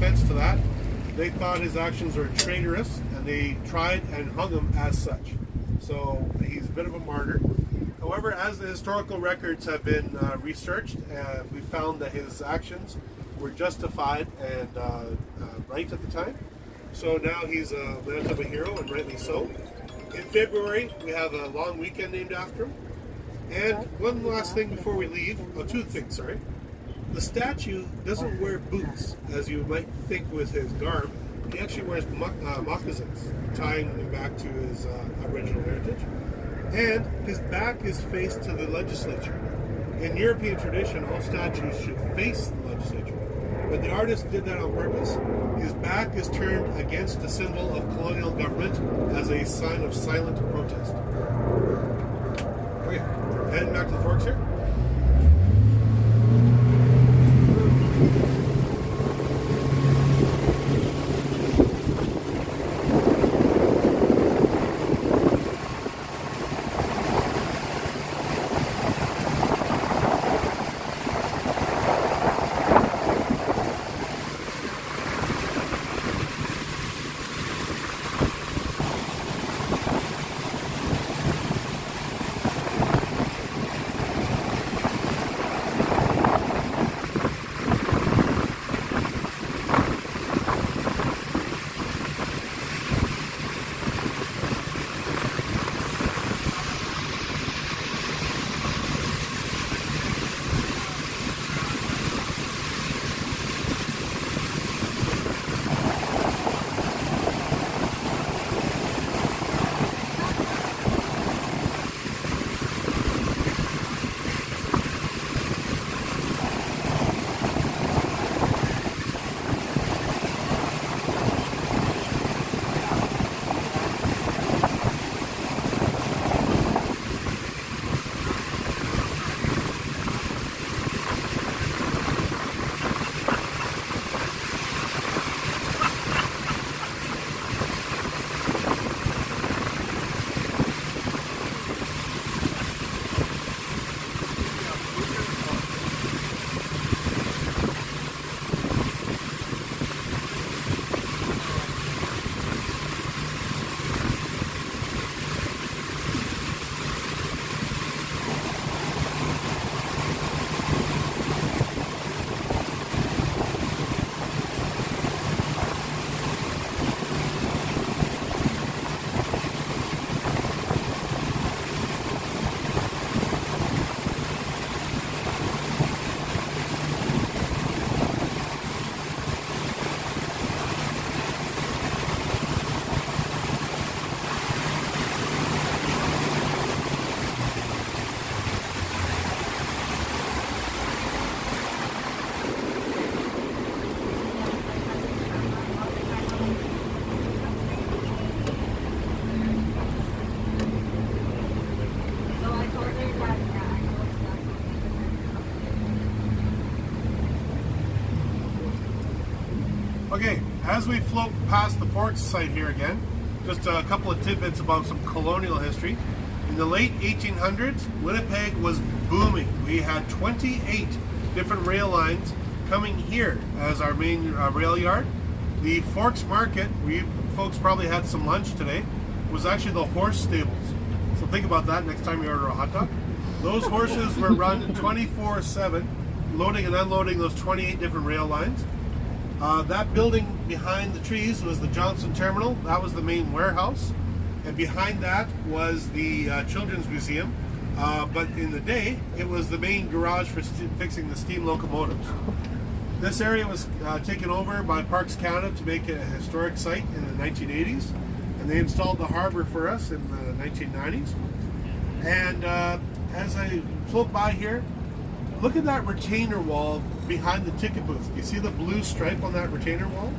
defense to that, they thought his actions were traitorous, and they tried and hung him as such. So he's a bit of a martyr. However, as the historical records have been researched, we found that his actions were justified and right at the time. So now he's a man of a hero, and rightly so. In February, we have a long weekend named after him. And one last thing before we leave, two things, sorry. The statue doesn't wear boots, as you might think with his garb. He actually wears moccasins, tying him back to his original heritage. And his back is faced to the legislature. In European tradition, all statues should face the legislature. But the artist did that on purpose. His back is turned against the symbol of colonial government as a sign of silent protest. Okay, heading back to the Forks here. Okay, as we float past the Forks site here again, just a couple of tidbits about some colonial history. In the late 1800s, Winnipeg was booming. We had 28 different rail lines coming here as our main rail yard. The Forks Market, we folks probably had some lunch today, was actually the horse stables. So think about that next time you order a hot dog. Those horses were run 24/7, loading and unloading those 28 different rail lines. That building behind the trees was the Johnson Terminal. That was the main warehouse. And behind that was the Children's Museum. But in the day, it was the main garage for fixing the steam locomotives. This area was taken over by Parks Canada to make it a historic site in the 1980s. And they installed the harbor for us in the 1990s. And as I float by here, look at that retainer wall behind the ticket booth. Do you see the blue stripe on that retainer wall?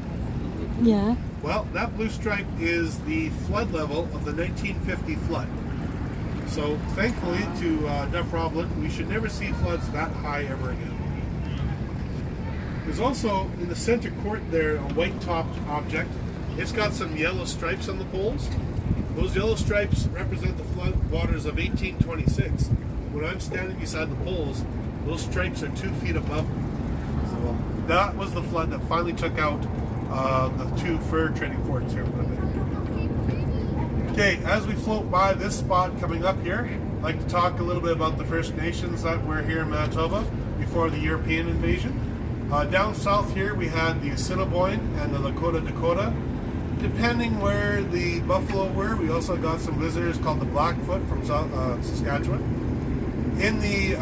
Yeah. Well, that blue stripe is the flood level of the 1950 flood. So, thankfully to Dufferin, we should never see floods that high ever again. There's also, in the center court there, a white-topped object. It's got some yellow stripes on the poles. Those yellow stripes represent the flood waters of 1826. When I'm standing beside the poles, those stripes are 2 feet above me. So that was the flood that finally took out the two fur trading forts here. Okay, as we float by this spot coming up here, I'd like to talk a little bit about the First Nations that were here in Manitoba before the European invasion. Down south here we had the Assiniboine and the Lakota Dakota. Depending where the buffalo were, we also got some visitors called the Blackfoot from Saskatchewan. In the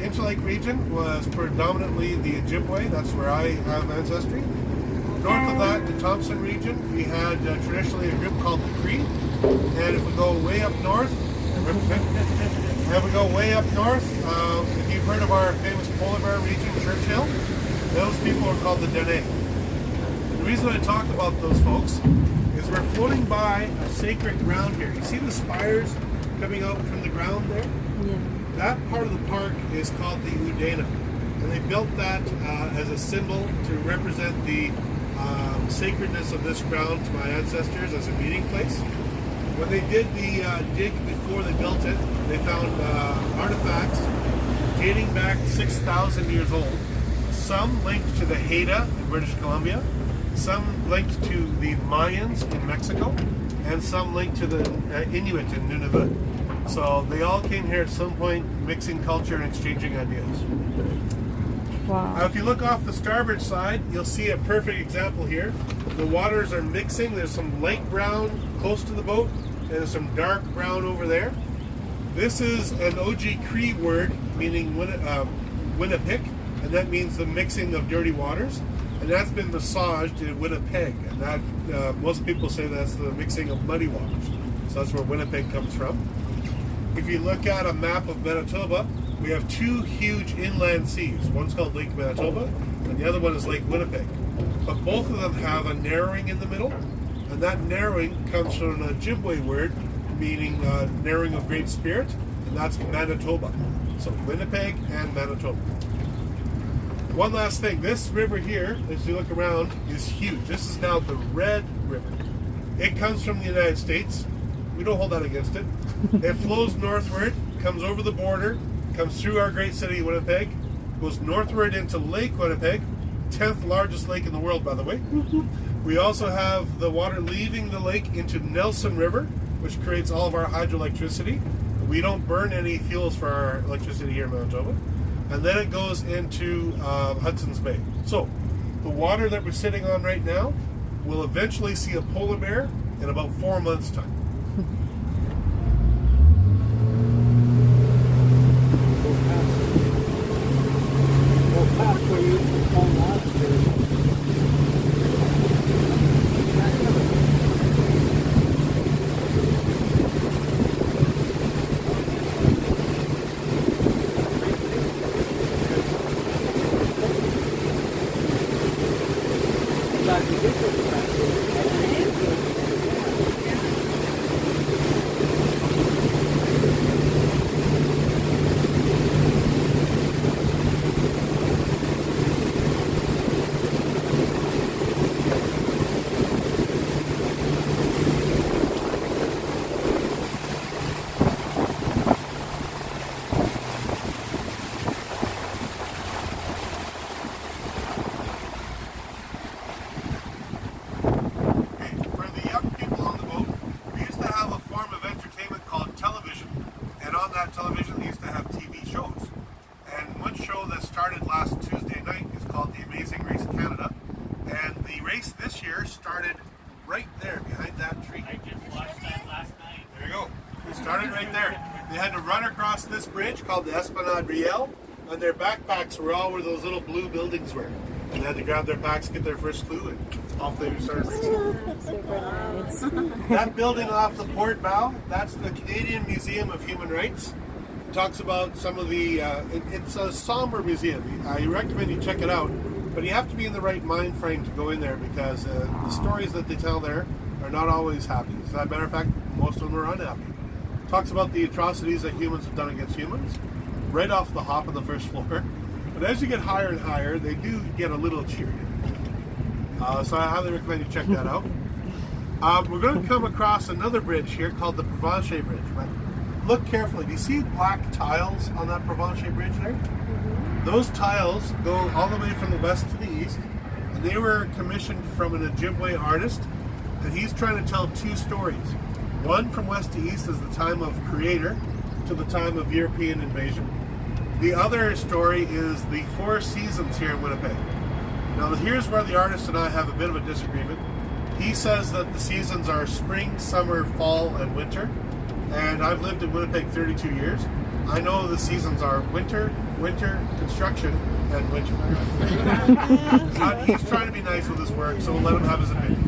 Interlake region was predominantly the Ojibwe, that's where I have ancestry. North of that, the Thompson region, we had traditionally a group called the Cree. And if we go way up north, if you've heard of our famous polar bear region, Churchill, those people are called the Dene. The reason I talk about those folks is we're floating by a sacred ground here. You see the spires coming out from the ground there? Yeah. That part of the park is called the Udana. And they built that as a symbol to represent the sacredness of this ground to my ancestors as a meeting place. When they did the dig before they built it, they found artifacts dating back 6,000 years old. Some linked to the Haida in British Columbia, some linked to the Mayans in Mexico, and some linked to the Inuit in Nunavut. So they all came here at some point, mixing culture and exchanging ideas. Wow. Now, if you look off the starboard side, you'll see a perfect example here. The waters are mixing. There's some light brown close to the boat, and there's some dark brown over there. This is an OG Cree word meaning Winnipeg, and that means the mixing of dirty waters. And that's been massaged in Winnipeg, and that most people say that's the mixing of muddy waters. So that's where Winnipeg comes from. If you look at a map of Manitoba, we have two huge inland seas. One's called Lake Manitoba, and the other one is Lake Winnipeg. But both of them have a narrowing in the middle, and that narrowing comes from an Ojibwe word meaning narrowing of great spirit, and that's Manitoba. So Winnipeg and Manitoba. One last thing, this river here, as you look around, is huge. This is now the Red River. It comes from the United States. We don't hold that against it. It flows northward, comes over the border, comes through our great city, Winnipeg, goes northward into Lake Winnipeg, 10th largest lake in the world, by the way. We also have the water leaving the lake into Nelson River, which creates all of our hydroelectricity. We don't burn any fuels for our electricity here in Manitoba. And then it goes into Hudson's Bay. So the water that we're sitting on right now will eventually see a polar bear in about 4 months' time. Television, they used to have TV shows, and one show that started last Tuesday night is called The Amazing Race Canada, and the race this year started right there behind that tree. I just watched that last night. There you go. It started right there. They had to run across this bridge called the Esplanade Riel, and their backpacks were all where those little blue buildings were. And they had to grab their packs, get their first clue, and off they started racing. Super nice. That building off the port bow, that's the Canadian Museum of Human Rights. It talks about some of the, it's a somber museum. I recommend you check it out, but you have to be in the right mind frame to go in there because the stories that they tell there are not always happy. As a matter of fact, most of them are unhappy. It talks about the atrocities that humans have done against humans, right off the hop on the first floor. But as you get higher and higher, they do get a little cheery. So I highly recommend you check that out. We're going to come across another bridge here called the Provencher Bridge. But look carefully. Do you see black tiles on that Provencher Bridge there? Those tiles go all the way from the west to the east, and they were commissioned from an Ojibwe artist, and he's trying to tell two stories. One from west to east is the time of Creator to the time of European invasion. The other story is the 4 seasons here in Winnipeg. Now here's where the artist and I have a bit of a disagreement. He says that the seasons are spring, summer, fall, and winter. And I've lived in Winnipeg 32 years. I know the seasons are winter, construction, and winter. He's trying to be nice with his work, so we'll let him have his opinion.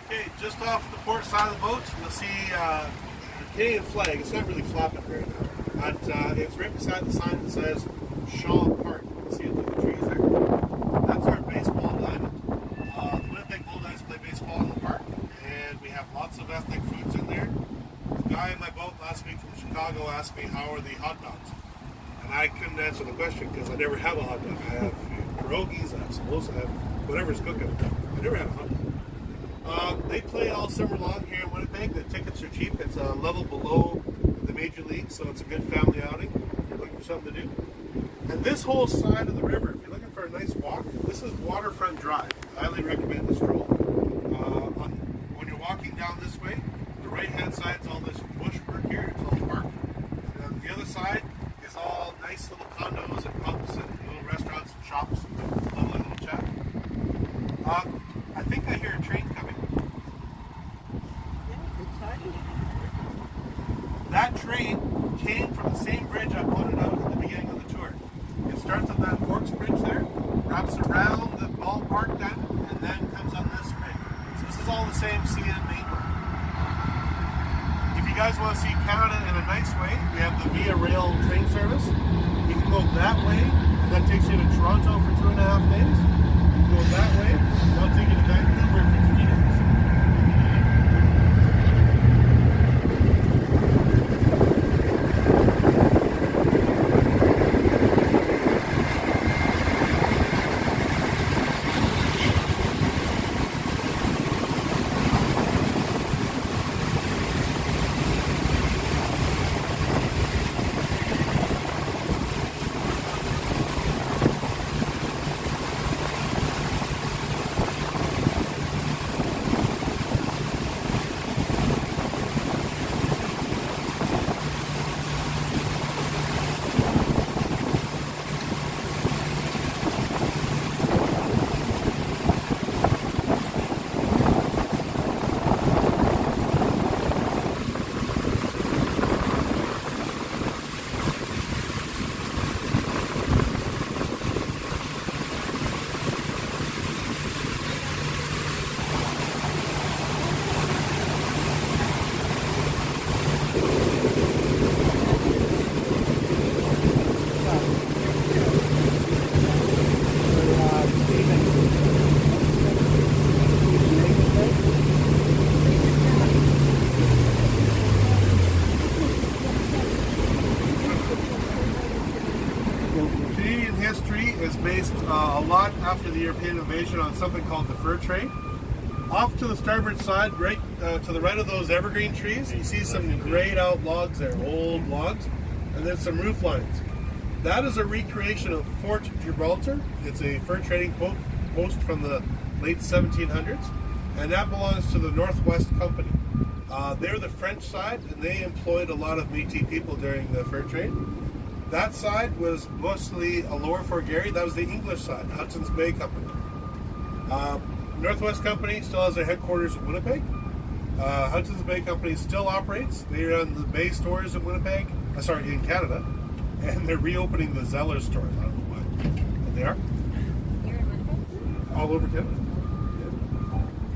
Okay, just off the port side of the boat, you'll see the Canadian flag. It's not really flapping right now, but it's right beside the sign that says Shaw Park. You can see it through the trees there. That's our baseball diamond. The Winnipeg Bulldogs play baseball in the park, and we have lots of ethnic foods in there. The guy in my boat last week from Chicago asked me, how are the hot dogs? And I couldn't answer the question because I never have a hot dog. I have pierogies, I have samosa, I have whatever's cooking. I never had a hot dog. They play all summer long here in Winnipeg. The tickets are cheap. It's a level below the major league, so it's a good family outing if you're looking for something to do. And this whole side of the river, if you're looking for a nice walk, this is Waterfront Drive. I highly recommend the stroll. When you're walking down this way, the right-hand side is all this bush work here. It's all park. And the other side is all nice little condos and pubs and little restaurants and shops. Lovely little chat. I think I hear a train coming. That train came from the same bridge I pointed out at the beginning of the tour. It starts on that Forks Bridge there, wraps around the ballpark then, and then comes on this ring. So this is all the same CN main line. If you guys want to see Canada in a nice way, we have the Via Rail train service. You can go that way, and that takes you to Toronto for 2.5 days. You can go that way, and that'll take you to Vancouver for 3 days. Is based a lot after the European invasion on something called the fur trade. Off to the starboard side, right to the right of those evergreen trees, you see some grayed out logs there, old logs, and then some roof lines. That is a recreation of Fort Gibraltar. It's a fur trading post from the late 1700s, and that belongs to the Northwest Company. They're the French side, and they employed a lot of Métis people during the fur trade. That side was mostly a lower Fort Garry. That was the English side, Hudson's Bay Company. Northwest Company still has their headquarters in Winnipeg. Hudson's Bay Company still operates. They run the Bay stores in Winnipeg, in Canada, and they're reopening the Zeller stores. I don't know why, but they are. You're in Winnipeg? All over Canada.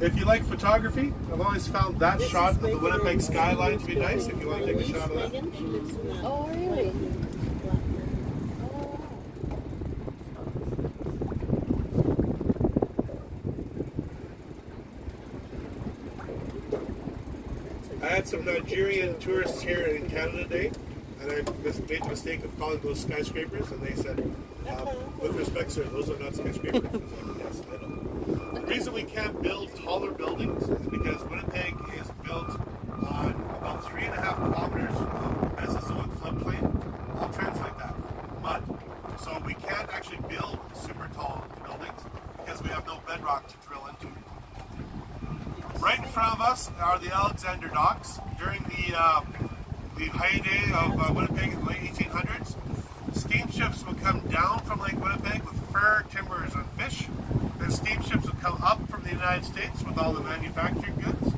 Yeah. If you like photography, I've always found that shot of the Winnipeg skyline to be nice. If you want to take a shot of that. Oh, really? I had some Nigerian tourists here in Canada today, and I made the mistake of calling those skyscrapers, and they said, with respect, sir, those are not skyscrapers. I was like, yes, I know. The reason we can't build taller buildings is because Winnipeg is built on about 3.5 kilometers of Mesozoic floodplain. I'll translate that. Mud. So we can't actually build super tall buildings because we have no bedrock to drill into. Right in front of us are the Alexander Docks. During the heyday of Winnipeg in the late 1800s, steamships would come down from Lake Winnipeg with fur, timbers, and fish. And steamships would come up from the United States with all the manufacturing goods.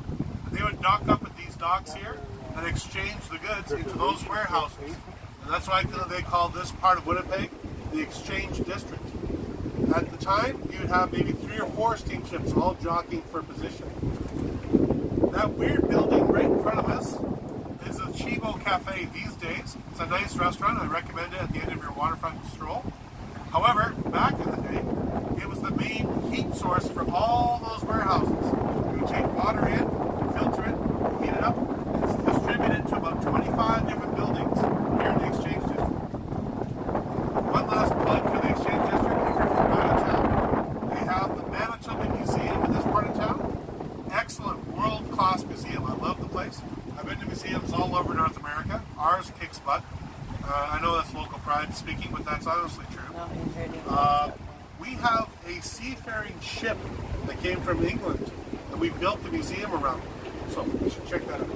They would dock up at these docks here and exchange the goods into those warehouses. And that's why they call this part of Winnipeg the Exchange District. At the time, you would have maybe 3 or 4 steamships all jockeying for position. That weird building right in front of us is a Chivo Cafe these days. It's a nice restaurant. I recommend it at the end of your waterfront stroll. However, back in the day, it was the main heat source for all those warehouses. You would take water in, filter it, heat it up. It's distributed to about 25 different buildings here in the Exchange District. One last plug for the Exchange District. If you're from out of town, they have the Manitoba Museum in this part of town. Excellent world-class museum. I love the place. I've been to museums all over North America. Ours kicks butt. I know that's local pride speaking, but that's honestly true. We have a seafaring ship that came from England, and we built the museum around it. So you should check that out.